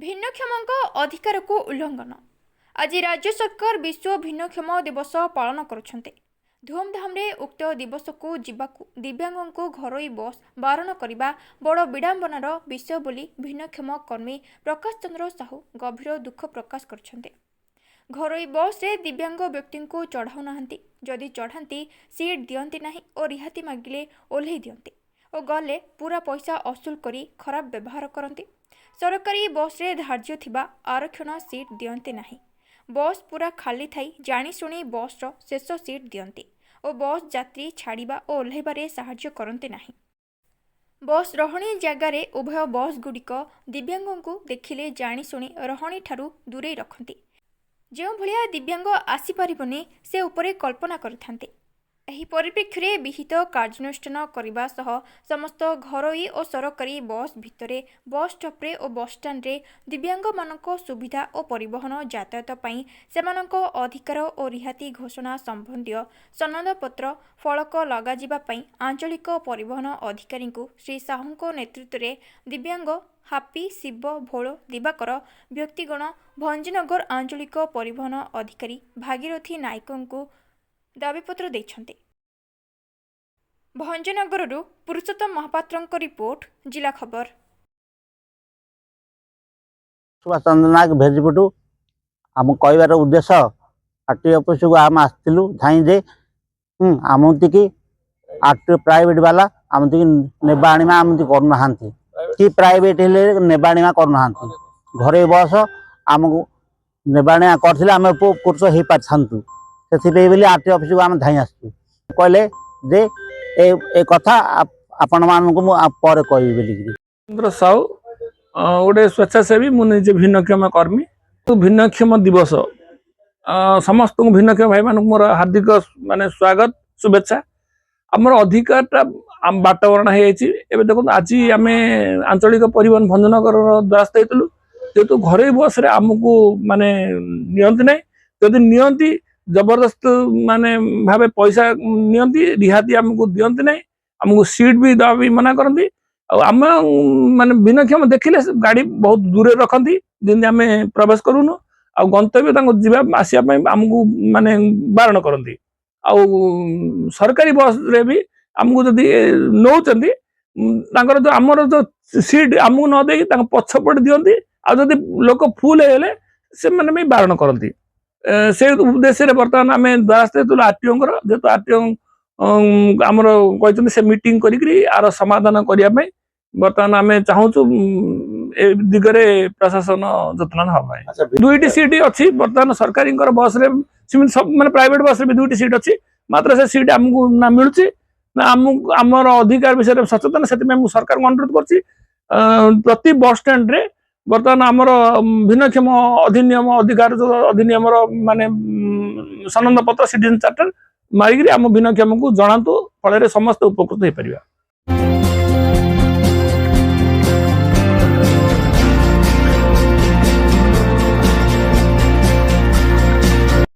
भिन्नक्षमଙ୍କ अधिकार को उल्लंघन। आज राज्य सरकार विश्व भिन्नक्षम दिवस पालन करुछन्ते। धूमधाम रे उक्त दिवस को जीवाकू दिव्यांगों को घरोई बस बारण करने बड़ विडंबनार विषय बोली भिन्नक्षम कर्मी प्रकाश चंद्र साहू गभीर दुख प्रकाश करछन्ते। घरोई बस रे दिव्यांग व्यक्ति को चढ़ाऊ नाहंती, जदि चढ़ाती सीट दियंती नाही और रिहाती मागिले ओल्हे दियंती और गले पूरा पैसा असूल करी खराब व्यवहार करती। सरकारी बस रे धार्य थिबा आरक्षण सीट दियंती नाही। बस पूरा खाली थाई जाणीशुणी बस रो शेष सीट दियंती और बस यात्री छाड़िबा और ओह्लैबारे साहाय्य करती नाही। बस रहणी जगार उभय बस गुड़िक दिव्यांगों को देखिले जाणीशुणी रहणी ठारू दूरे रखती। जो भलिया दिव्यांग आसीपारिबनी से उपरे कल्पना करिथांते। एही परिप्रेक्षी में विहित कार्यानुष्ठान करने सह समस्त घरोई और सरकारी बस भितरे बस स्टॉप्रे और बस स्टैंड रे दिव्यांग मानक सुविधा और परिवहन यातायात पाई सेमानक अधिकार और रिहाती घोषणा संबंधी सनद पत्र फलक लगाजिबा पाई आंचलिक परिवहन अधिकारी श्री साहू नेतृत्व में दिव्यांग हापी शिव भोल दिवाकर व्यक्तिगण भंजनगर आंचलिक परिवहन अधिकारी भागीरथी नायक को दाबीपत्र देछन्ते। भंजनगर पुरुषोत्तम महापात्र रिपोर्ट जिला खबर। सुभाष चंद्र नायक भेजपटू आम कहबार उद्देश्य आरटीओ ऑफिस को आम आसलु धाई जे आमती आरटीओ प्राइवेट वाला आमती नेबा आनिमा आमती करना कि प्राइवेट नेबा आनिमा करना घरे बस आमको नेबा आनिमा करथिले आम पुरुष हो पारछंतु से आरटीओ ऑफिस को आम धाई आसु कहले जे ए कथा आपण मानक पर कहि चंद्र साहू गोटे स्वेच्छासेवी मुझे भिन्नक्षम कर्मी तो भिन्नक्षम दिवस समस्त भिन्नक्षम भाई मान मोर हार्दिक माने स्वागत शुभेच्छा। आमर अधिकार बाटवरण हो देखो आज आम आंचलिक परिवहन भंजनगर द्वारस्थ होलु जेहेतु घरे बस आमको माने नियंती ना जदि नियंती जबरदस्त माने भावे पैसा नियंती रिहाती आमको दियंती ना आमको सीट भी दवा भी मना करती आम माने भिन्नक्षम देखिले गाड़ी बहुत दूर रखती जमी आम प्रवेश करूनु आ गंतव्य जावा आसवाई आमको माने बारण करती आ सरकारी बस रे भी आमको जदि नौचंदी जो आमर जो सीट आमको न दे पछपट दियंती आ जदि लोक फुल हेले से माने भी बारण करती से उद्देश्य बर्तमान आम द्वारस्थ आरटीओ जेहेतु आरटीओ आमर कहते से मीटिंग करी आर समाधान करने बर्तमान आम चाहूँ दिगरे प्रशासन जत्न हवा। दुईटी सीट अच्छी बर्तमान सरकारी बस माने प्राइवेट बस भी दुईटी सीट अच्छी मात्र से सीट आमको ना मिलूँ ना आमर अधिकार विषय सचेतन से सरकार को अनुरोध कर प्रति बस स्टैंड रे बर्तमान आमर भिन्नक्षम अधिनियम अधिकार जो अधिनियम माने सनद पत्र सिटीजन चार्टर मारिक आम भिन्नक्षम को जनातु फल समस्त उपकृत हो पार।